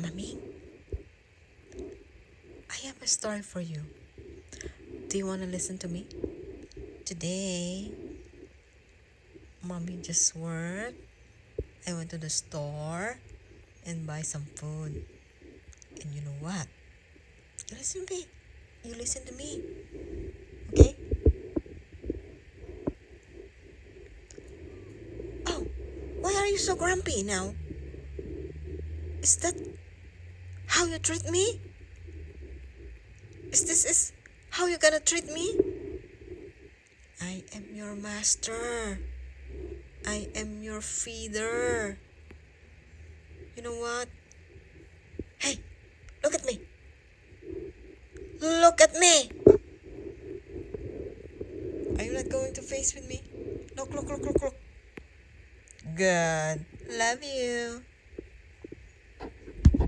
Mama Ming, I have a story for you. Do you want to listen to me? Today, Mommy just worked. I went to the store and buy some food. And you know what? You listen to me. You listen to me. Okay? Oh, why are you so grumpy now? Is that how you treat me? Is how you gonna treat me? I am your master. I am your feeder. You know what? Hey, look at me. Look at me. Are you not going to face with me? Look. Good. Love you.